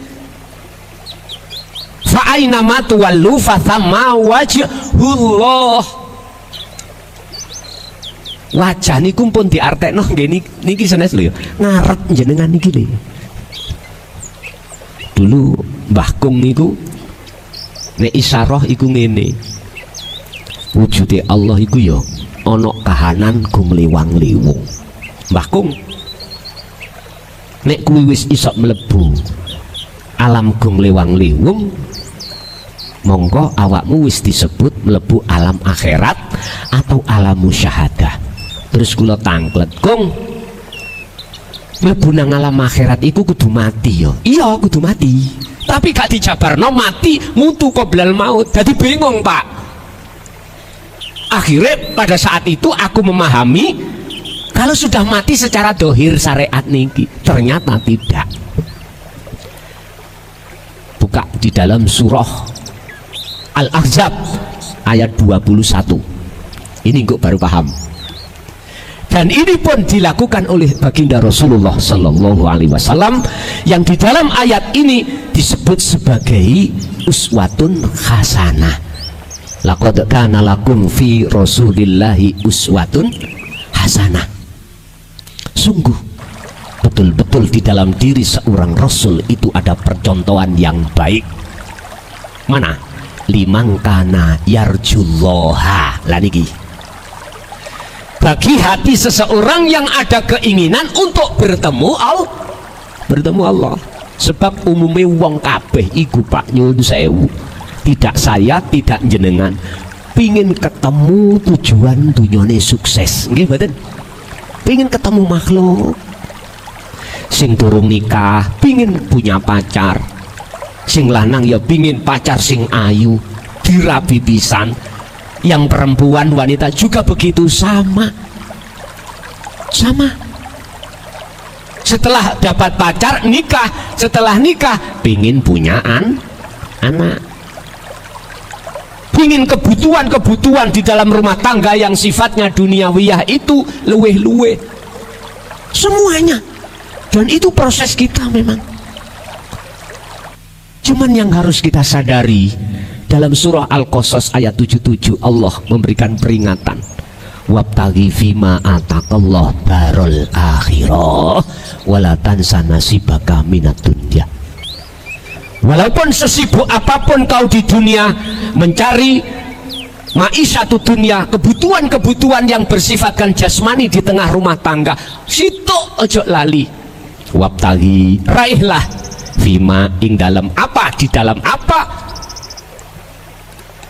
Speaker 1: Fa aina ma tuwallu fa thamma wajhullah. Wajah niku pun diartekno nggih niki sanes lho ya. Ngarep jenengan niki lho. Dulu Mbah Kung niku nek isyarah iku ngene. Wujude Allah iku ya ana kahanan gumliwang-liwung. Mbah Kung nek kuwi wis iso mlebu alam gumliwang-liwung, monggo awakmu wis disebut mlebu alam akhirat atau alam musyahadah. Terus kula tangklet, Kung, mlebu nang alam akhirat iku kudu mati ya. Iya kudu mati, tapi gak dijabarno mati mutu qoblal maut. Jadi bingung Pak. Akhirnya pada saat itu aku memahami kalau sudah mati secara dohir syariat niki, ternyata tidak. Buka di dalam surah Al-Ahzab ayat 21. Ini kok baru paham. Dan ini pun dilakukan oleh baginda Rasulullah Sallallahu Alaihi Wasallam yang di dalam ayat ini disebut sebagai uswatun hasanah. Laqad kana lakum fi Rasulillahi uswatun hasanah. Sungguh betul-betul di dalam diri seorang Rasul itu ada percontohan yang baik. Mana? Liman kana yarjullaha. Lah niki. Bagi hati seseorang yang ada keinginan untuk bertemu Allah. Sebab umumnya wong kabeh iku Pak nyuwun sewu, tidak saya, tidak jenengan, pingin ketemu tujuan dunyane sukses, nggih mboten? Pingin ketemu makhluk sing durung nikah, pingin punya pacar, sing lanang ya pingin pacar sing ayu, dirabi pisan. Yang perempuan wanita juga begitu, sama. Setelah dapat pacar nikah, setelah nikah pingin punya anak, pingin kebutuhan di dalam rumah tangga yang sifatnya duniawiyah itu luweh-luweh semuanya. Dan itu proses kita memang. Cuman yang harus kita sadari, dalam surah Al-Qasas ayat 77 Allah memberikan peringatan, wabtaghi fima ataqallah darul akhirah wala tansa nasibaka minad dunya. Walaupun sesibuk apapun kau di dunia mencari ma'isyatu dunia, kebutuhan-kebutuhan yang bersifatkan jasmani di tengah rumah tangga, situ ojo lali. Wabtaghi, raihlah fima ing dalam apa, di dalam apa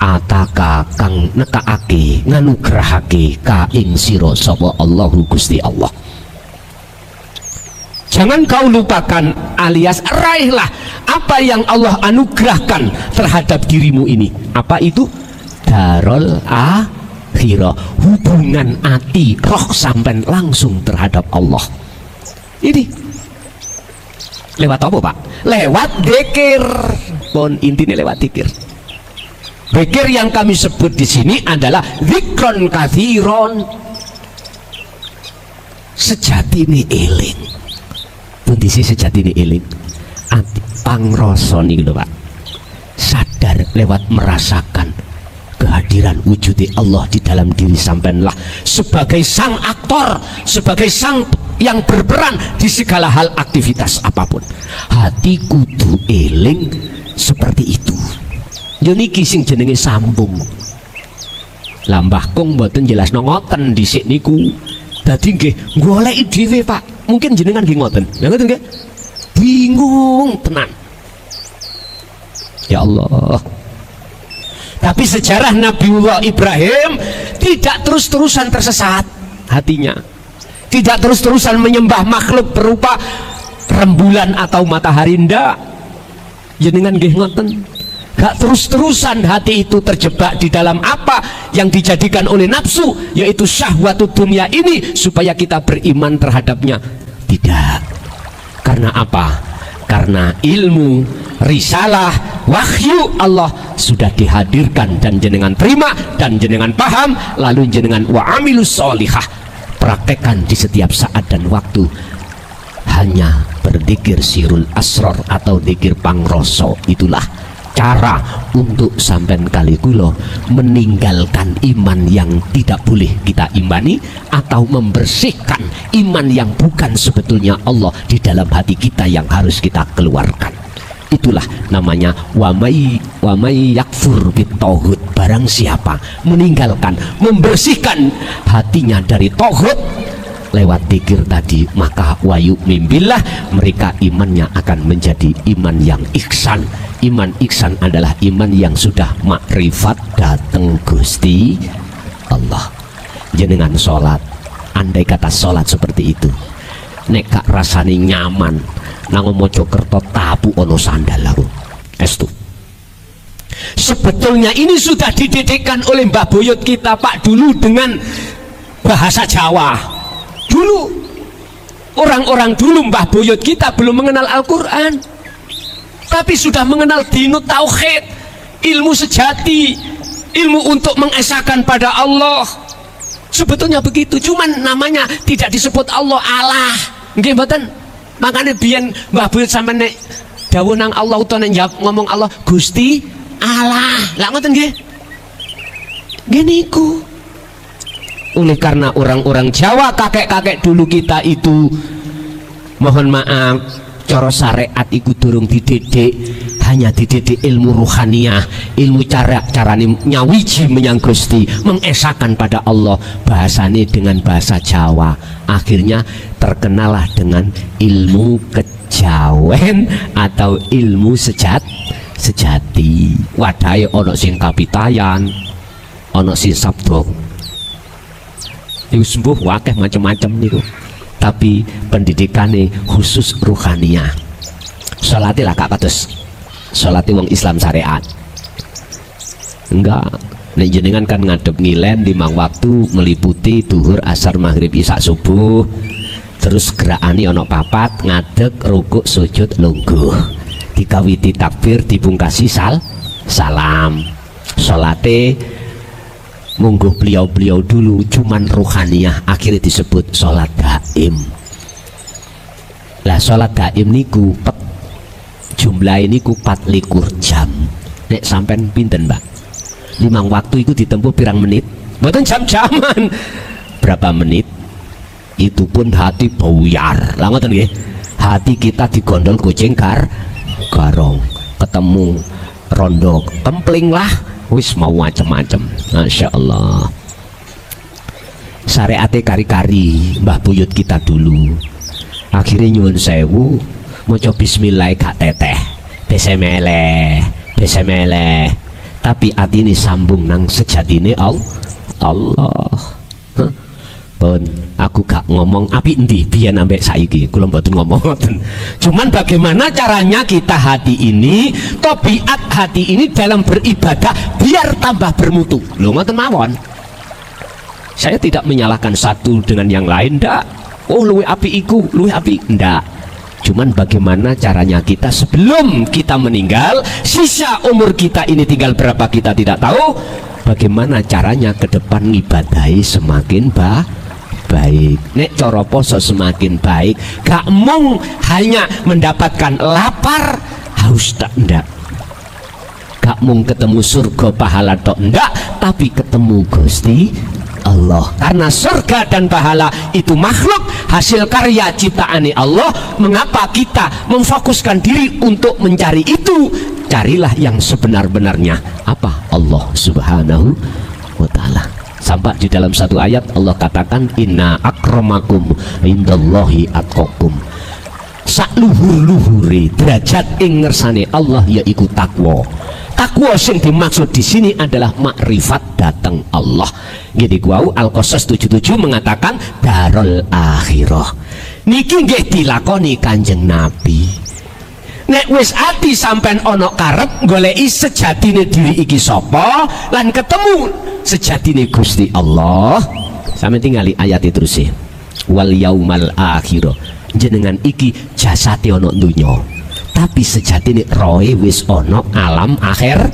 Speaker 1: ataka kang nekake nganugrahake ka ing sira sapa Allahu Gusti Allah. Jangan kau lupakan alias raihlah apa yang Allah anugerahkan terhadap dirimu ini. Apa itu? Darul akhirah, hubungan hati roh sampai langsung terhadap Allah. Ini lewat apa Pak? Lewat dzikir. Pun intinya lewat dzikir. Dzikir yang kami sebut di sini adalah dzikron katsiron. Sejatine eling. Kondisi sejatine eling. Ati pangrasa niku lho Pak. Sadar lewat merasakan kehadiran wujudi Allah di dalam diri sampeanlah sebagai sang aktor, sebagai sang yang berperan di segala hal aktivitas apapun. Hati kudu eling seperti itu. Yo niki sing jenenge sambung. Lambah kong mboten jelasno ngoten dhisik niku. Dadi nggih goleki dhewe Pak. Mungkin jenengan nggih ngoten. Lha ngoten nggih. Bingung tenan. Ya Allah. Tapi sejarah Nabiullah Ibrahim tidak terus-terusan tersesat hatinya. Tidak terus-terusan menyembah makhluk berupa rembulan atau matahari, ndak. Jenengan nggih ngoten. Gak terus-terusan hati itu terjebak di dalam apa yang dijadikan oleh nafsu, yaitu syahwatut dunia ini supaya kita beriman terhadapnya. Tidak. Karena apa? Karena ilmu, risalah, wahyu Allah sudah dihadirkan dan jenengan terima dan jenengan paham, lalu jenengan wa'amilus sholihah, praktekkan di setiap saat dan waktu. Hanya berzikir sirul asror atau zikir pangroso, itulah cara untuk sampean kali kula meninggalkan iman yang tidak boleh kita imani atau membersihkan iman yang bukan sebetulnya Allah di dalam hati kita yang harus kita keluarkan. Itulah namanya wa may yakfur bitauhid. Barang siapa meninggalkan, membersihkan hatinya dari tauhid lewat dzikir tadi, maka wayu mimbillah, mereka imannya akan menjadi iman yang ihsan. Iman ihsan adalah iman yang sudah makrifat dateng Gusti Allah. Jenengan sholat, andai kata sholat seperti itu, nek gak rasani nyaman nang Mojokerto tabu ono sandal aku estu. Sebetulnya ini sudah dididikkan oleh Mbah Boyot kita Pak dulu dengan bahasa Jawa. Dulu orang-orang dulu Mbah Boyot kita belum mengenal Al-Quran, tapi sudah mengenal dinut tauhid, ilmu sejati, ilmu untuk mengesahkan pada Allah. Sebetulnya begitu, cuman namanya tidak disebut Allah. Nggih mboten. Makanya biyen Mbah Buyut sampeyan nek dawuh nang Allah utawa nek ngomong Allah Gusti Allah. Lah ngoten nggih. Nggih niku. Oleh karena orang-orang Jawa kakek-kakek dulu kita itu, mohon maaf, cara syariat iku durung dididik, hanya dididik ilmu ruhaniyah, ilmu carane nyawiji menyang Gusti, mengesahkan pada Allah, bahasane dengan bahasa Jawa. Akhirnya terkenalah dengan ilmu kejawen atau ilmu sejati. Wadahe ana sing kapitayan, ana sing sabda. Iku sembuh wakeh macam-macam niku. Tapi pendidikannya khusus ruhaniyah. Salate lah kak kados salate wong Islam syariat. Enggak, nek jenengan kan ngadep ngilen 5 waktu meliputi duhur, asar, maghrib, isya, subuh. Terus gerakane ana 4, ngadeg, rukuk, sujud, lungguh. Dikawiti takbir, dibungkasi salam. Salate mungguh beliau-beliau dulu cuman ruhaniyah, akhirnya disebut sholat daim. Lah sholat daim niku jumlah ini ku 24 jam. Nek sampean pinten mbak? 5 waktu itu ditempuh pirang menit? Mboten jam-jaman. Berapa menit? Itu pun hati buyar. Lah ngoten nggih. Hati kita digondol kucing garong. Ketemu rondo kempling lah. Wis mau macam-macam. Masya Allah. Syariate kari-kari Mbah Buyut kita dulu. Akhirnya nyuwun sewu, maca bismillah gak teteh, besemele. Tapi atine sambung nang sejatine Allah. Pun aku gak ngomong api endi biyen ambek saiki, kula mboten ngomong ngoten. Cuman bagaimana caranya kita hati ini, tabiat hati ini dalam beribadah biar tambah bermutu. Lho ngoten mawon. Saya tidak menyalahkan satu dengan yang lain, ndak. Oh luwih api iku, luwih api ndak. Cuman bagaimana caranya kita sebelum kita meninggal, sisa umur kita ini tinggal berapa kita tidak tahu. Bagaimana caranya ke depan ngibadahi semakin baik. Nek cara poso semakin baik, gak mung hanya mendapatkan lapar, haus tak ndak. Gak mung ketemu surga pahala tok ndak, tapi ketemu Gusti Allah. Karena surga dan pahala itu makhluk hasil karya ciptaane Allah. Mengapa kita memfokuskan diri untuk mencari itu? Carilah yang sebenar-benarnya. Apa? Allah Subhanahu wa ta'ala. Sampai di dalam satu ayat Allah katakan inna akramakum indallahi atqakum. Sakluhur-luhure derajat ing ngersane Allah yaiku takwa. Takwa sing dimaksud di sini adalah makrifat datang Allah. Gini kuau Al-Qasas 77 mengatakan darul akhirah. Niki nggih dilakoni Kanjeng Nabi. Nek wis ati sampean ana karep goleki sejatine diri iki sapa lan ketemu sejatine Gusti Allah, sampe tingali ayat terus wal yaumal akhir. Jenengan iki jasate ana donya tapi sejatine rohe wis ana alam akhirat.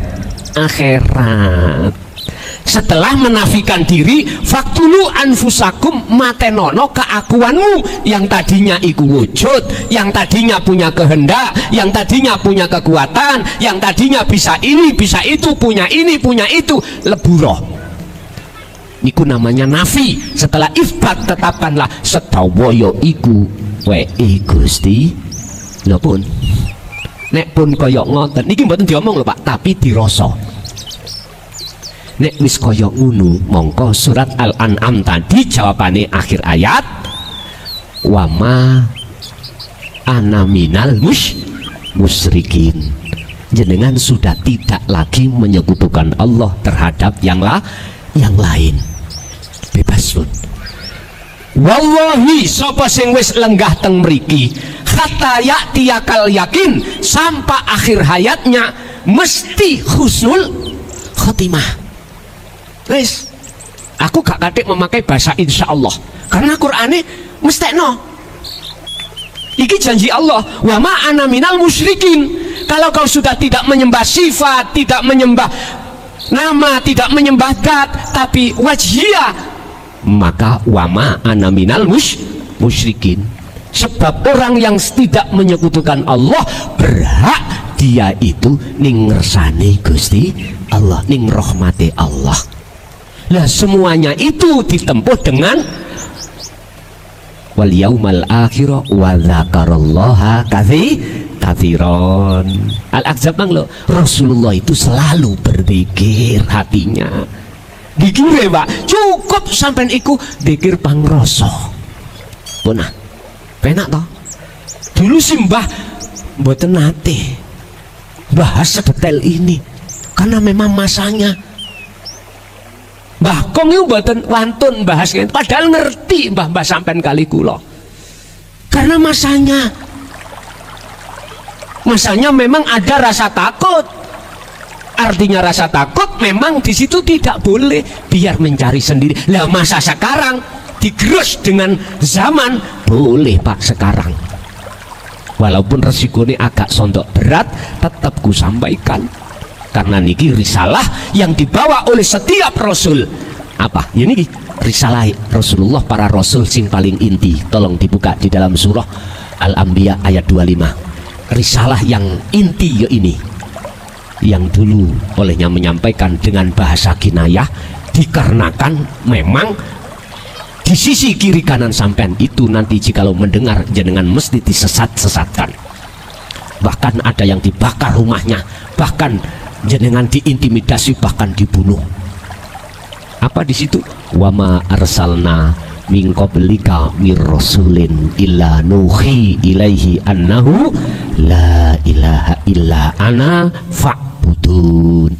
Speaker 1: Setelah menafikan diri, faktulu anfusakum, matenono keakuanmu yang tadinya iku wujud, yang tadinya punya kehendak, yang tadinya punya kekuatan, yang tadinya bisa ini bisa itu, punya ini punya itu, leburoh. Niku namanya nafi. Setelah isbat tetapkanlah sedawoyo iku wei Gusti. Lha pun nek pun koyok ngoten niki mboten diomong lho Pak, tapi dirasa. Nek wis kaya ngono, mongko surat Al-An'am tadi jawabane akhir ayat wama ana minal musyrikin. Jenengan sudah tidak lagi menyekutukan Allah terhadap yang lain. Bebas pun. Wallahi sapa sing wis lenggah teng mriki hatta ya'tiyakal yakin, sampai akhir hayatnya mesti husnul khotimah. Wis, aku gak kadek memakai bahasa insya Allah karena Qur'ane mestekno. Iki janji Allah, wa ma ana minal musyrikin. Kalau kau sudah tidak menyembah sifat, tidak menyembah nama, tidak menyembah zat, tapi wajhiyah, maka wama ana minal musyrikin. Sebab orang yang tidak menyekutukan Allah berhak dia itu ning ngersane Gusti Allah, ning rahmati Allah. Lah semuanya itu ditempuh dengan wal yaumal akhir wa dzakarallaha katsiran. Al-Ahzab mang lo, Rasulullah itu selalu berzikir hatinya. Dikire Pak, cukup sampean iku zikir pangrasa. Punah. Penak toh. Dulu simbah mboten nate bahas sedetail ini karena memang masanya. Mbah Kong itu mboten wantun bahas ini, padahal ngerti mbah sampean kali kula. Karena masanya memang ada rasa takut. Artinya rasa takut memang di situ tidak boleh, biar mencari sendiri. Lah masa sekarang digerus dengan zaman, boleh Pak sekarang. Walaupun resikonya agak sondok berat, tetap ku sampaikan karena niki risalah yang dibawa oleh setiap rasul. Apa? Ya niki risalah Rasulullah, para rasul sing paling inti. Tolong dibuka di dalam surah Al-Anbiya ayat 25. Risalah yang inti ya ini, yang dulu olehnya menyampaikan dengan bahasa kinayah, dikarenakan memang di sisi kiri kanan sampean itu nanti jikalau mendengar jenengan mesti disesat-sesatkan. Bahkan ada yang dibakar rumahnya, bahkan jenengan diintimidasi, bahkan dibunuh. Apa di situ? Wama arsalna min qablika mir rasulin illa nuhi ilaihi annahu la ilaha illa ana fa'budun.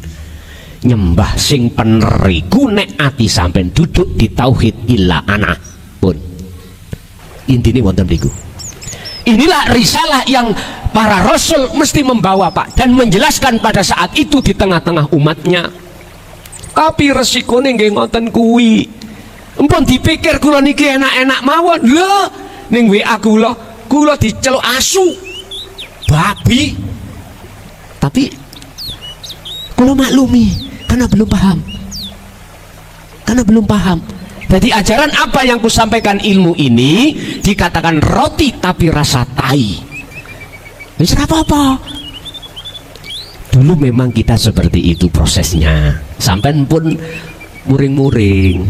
Speaker 1: Nyembah sing peneriku nek ati sampean duduk di tauhid illa ana pun. Intine wonten niku. Inilah risalah yang para rasul mesti membawa Pak, dan menjelaskan pada saat itu di tengah-tengah umatnya. Tapi resikone nggih ngoten kuwi. Empun dipikir kula niki enak-enak mawon. Lho, ning WA kula diceluk asu. Babi. Tapi kula maklumi karena belum paham. Jadi ajaran apa yang kusampaikan, ilmu ini dikatakan roti tapi rasa tai. Bisa apa-apa. Dulu memang kita seperti itu prosesnya. Sampai pun muring-muring.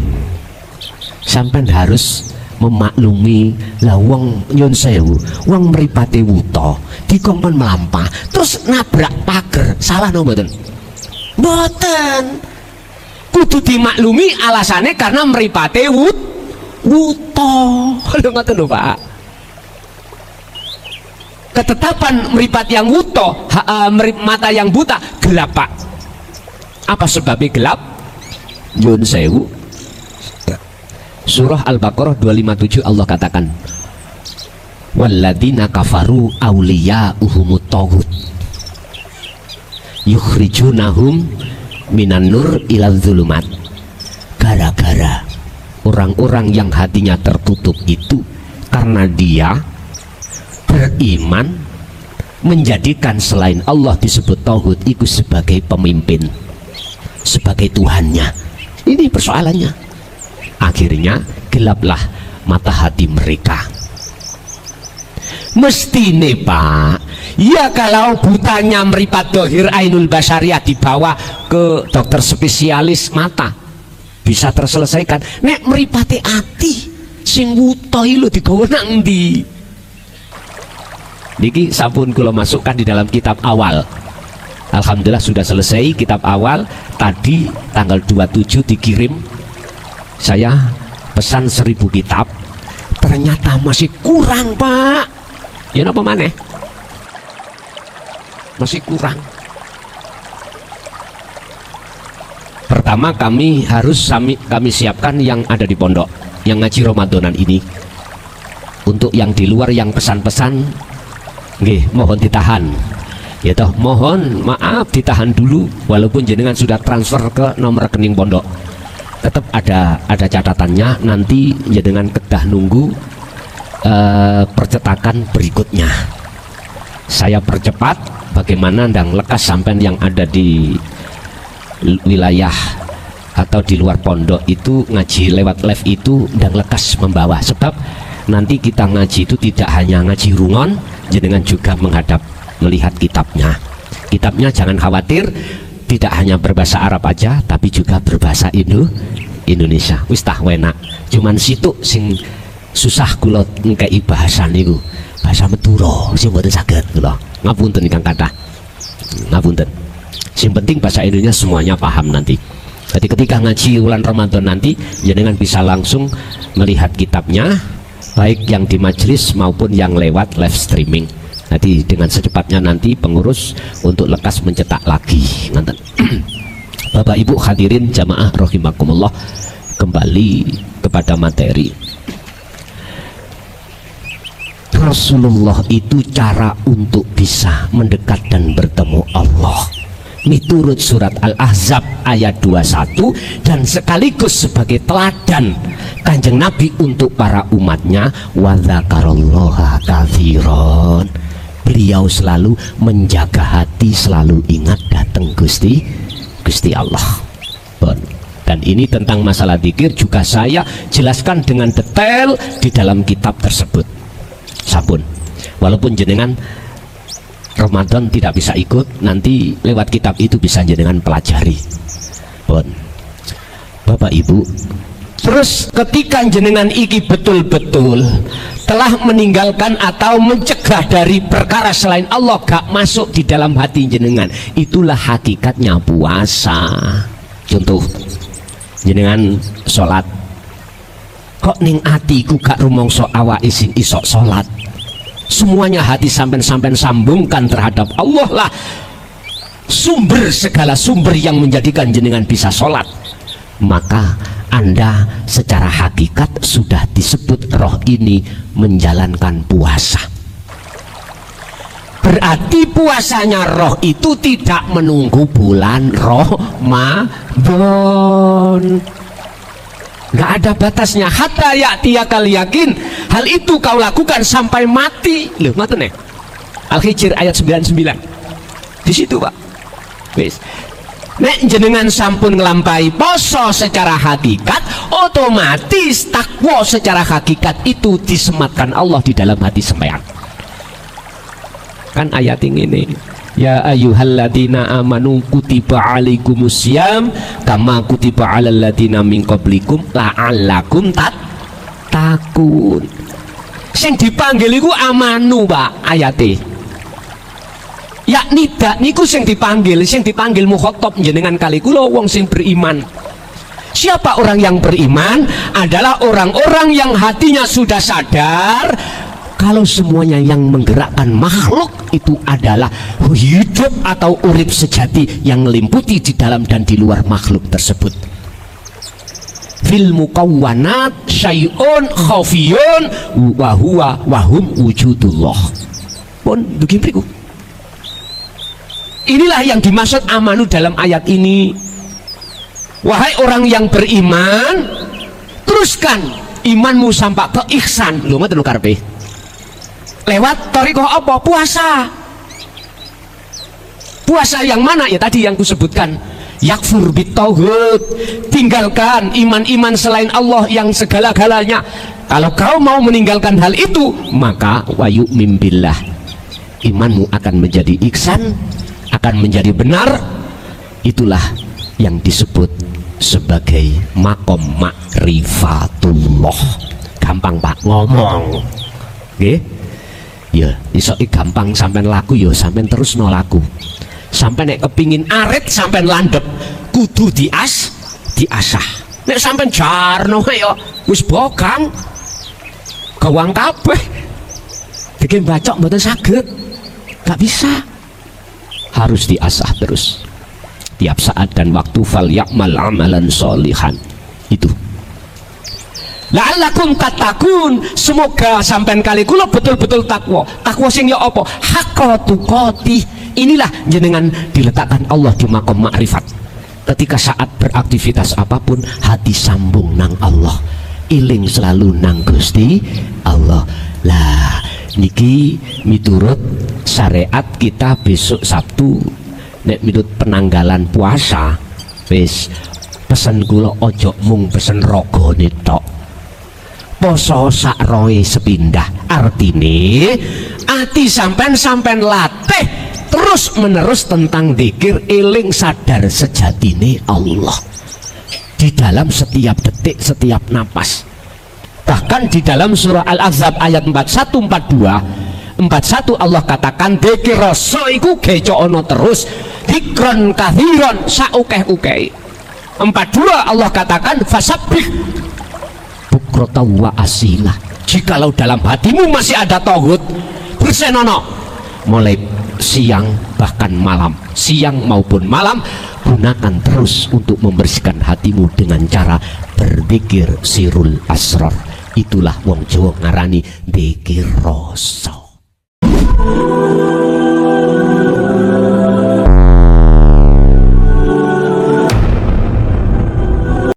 Speaker 1: Sampai harus memaklumi lah wong nyun sewu, wong mripate wuta, dikongkon melampah, terus nabrak pager. Salah no mboten? Mboten. Kudu dimaklumi alasannya karena mripate wuta. Lho ngoten lho Pak. Ketetapan mripat yang wuta, mata yang buta gelap Pak. Apa sebabnya gelap? Nyun sewu. Surah Al-Baqarah 257 Allah katakan, walladzina kafaru awliya'uhumut taghut yukhrijunahum minan nur ilal zulumat. Gara-gara orang-orang yang hatinya tertutup itu karena dia beriman menjadikan selain Allah disebut taghut itu sebagai pemimpin, sebagai Tuhannya. Ini persoalannya. Akhirnya gelaplah mata hati mereka. Mestine Pak, ya kalau butanya meripat dohir ainul basyariah dibawa ke dokter spesialis mata bisa terselesaikan. Nek meripati ati sing wuta lho digawa nang ndi? Niki sampun kula masukkan di dalam kitab awal. Alhamdulillah sudah selesai kitab awal. Tadi tanggal 27 dikirim. Saya pesan 1000 kitab, ternyata masih kurang Pak. Ya napa maneh? Masih kurang. Pertama kami siapkan yang ada di pondok, yang ngaji Ramadanan ini. Untuk yang di luar yang pesan-pesan, nggih mohon ditahan. Ya toh, mohon maaf ditahan dulu, walaupun jenengan sudah transfer ke nomor rekening pondok. Tetap ada catatannya, nanti ya dengan kedah nunggu percetakan berikutnya. Saya percepat bagaimana ndang lekas sampai yang ada di wilayah atau di luar pondok itu ngaji lewat live itu dan lekas membawa, sebab nanti kita ngaji itu tidak hanya ngaji rungon, jenengan juga melihat kitabnya. Kitabnya jangan khawatir, tidak hanya berbahasa Arab aja tapi juga berbahasa Indonesia. Wis tah enak, cuman situ sing susah kula ngkei bahasa niku, bahasa Madura sing mboten saged kula. Ngapunten ingkang kathah, ngapunten. Yang penting bahasa Indonesia semuanya paham nanti. Jadi ketika ngaji bulan Ramadan nanti, jenengan bisa langsung melihat kitabnya, baik yang di majelis maupun yang lewat live streaming. Nanti dengan secepatnya nanti pengurus untuk lekas mencetak lagi. Bapak Ibu hadirin jamaah rahimakumullah, kembali kepada materi. Rasulullah itu cara untuk bisa mendekat dan bertemu Allah. Miturut surat Al-Ahzab ayat 21, dan sekaligus sebagai teladan Kanjeng Nabi untuk para umatnya, wa dzakarallaha katsiran. Beliau selalu menjaga hati, selalu ingat datang Gusti Allah. Dan ini tentang masalah zikir juga saya jelaskan dengan detail di dalam kitab tersebut. Sampun, walaupun jenengan Ramadan tidak bisa ikut, nanti lewat kitab itu bisa jenengan pelajari. Bapak Ibu, terus ketika jenengan iki betul-betul telah meninggalkan atau mencegah dari perkara selain Allah gak masuk di dalam hati jenengan, itulah hakikatnya puasa. Contoh, jenengan sholat, kok ning atiku gak rumongso awak isin isok sholat, semuanya hati sampai sambungkan terhadap Allah lah sumber segala sumber yang menjadikan jenengan bisa sholat, maka Anda secara hakikat sudah disebut roh ini menjalankan puasa. Berarti puasanya roh itu tidak menunggu bulan Ramadan, nggak ada batasnya. Hatta ya'tiyakal yakin, hal itu kau lakukan sampai mati. Loh, ngoten nih. Al-Hijr ayat 99. Di situ, Pak. Wis. Nek jenengan sampun ngelampai poso secara hakikat, otomatis takwa secara hakikat itu disematkan Allah di dalam hati sampean. Kan ayat ini, ya ayyuhalladzina amanu kutiba alaikumusiyam kama kutiba alal ladzina min qablikum la'allakum tattaqun. Sing dipanggil iku amanu, Pak, ayate. Yakni dak niku sing dipanggil mukhatab jenengan kali kula wong sing beriman. Siapa orang yang beriman? Adalah orang-orang yang hatinya sudah sadar kalau semuanya yang menggerakkan makhluk itu adalah hidup atau urip sejati yang melimputi di dalam dan di luar makhluk tersebut. Fil mukawwanat syai'un khafiyun wa huwa wa hum wujudullah. Pun begini. Inilah yang dimaksud amanu dalam ayat ini. Wahai orang yang beriman, teruskan imanmu sampai ke ihsan. Lho ngoten lho karepe. Lewat thariqah apa? Puasa. Puasa yang mana? Ya tadi yang kusebutkan. Yakfur bitauhid, tinggalkan iman-iman selain Allah yang segala-galanya. Kalau kau mau meninggalkan hal itu, maka wa yu'min billah, imanmu akan menjadi ihsan, akan menjadi benar. Itulah yang disebut sebagai makom makrifatullah. Gampang Pak ngomong, nggih? Ya, iso gampang sampean laku ya sampean terus no laku. Sampai nek kepingin arit sampai landep kudu diasah. Nek sampai jarno ya wis bokang gawang kabeh bikin bacok mboten saged, gak bisa, harus diasah terus tiap saat dan waktu. Fal ya'mal amalan sholihan, itu la'allakum tattaqun, semoga sampean kali kula betul-betul takwa. Takwa sing ya apa? Haqqa tuqatih. Inilah jenengan diletakkan Allah di makom makrifat. Ketika saat beraktivitas apapun, hati sambung nang Allah, iling selalu nang Gusti Allah. Lah niki miturut syariat kita besok Sabtu nek miturut penanggalan puasa Wis pesen kula ojo mung pesen ragane tok. Poso sak roe sepindah. Artine ati sampean latih terus menerus tentang dzikir, eling sadar sejatine Allah di dalam setiap detik, setiap napas. Bahkan di dalam surah Al-Ahzab ayat 41 Allah katakan dzikir rasa iku gecono terus dikron kathiron saukeh-ukeh. 42 Allah katakan fasabbih bukrata wa asila. Jikalau dalam hatimu masih ada tauhid, bersenono mulai siang bahkan malam, siang maupun malam, gunakan terus untuk membersihkan hatimu dengan cara berzikir sirul asrar. Itulah wong Jawa ngarani dzikir rasa.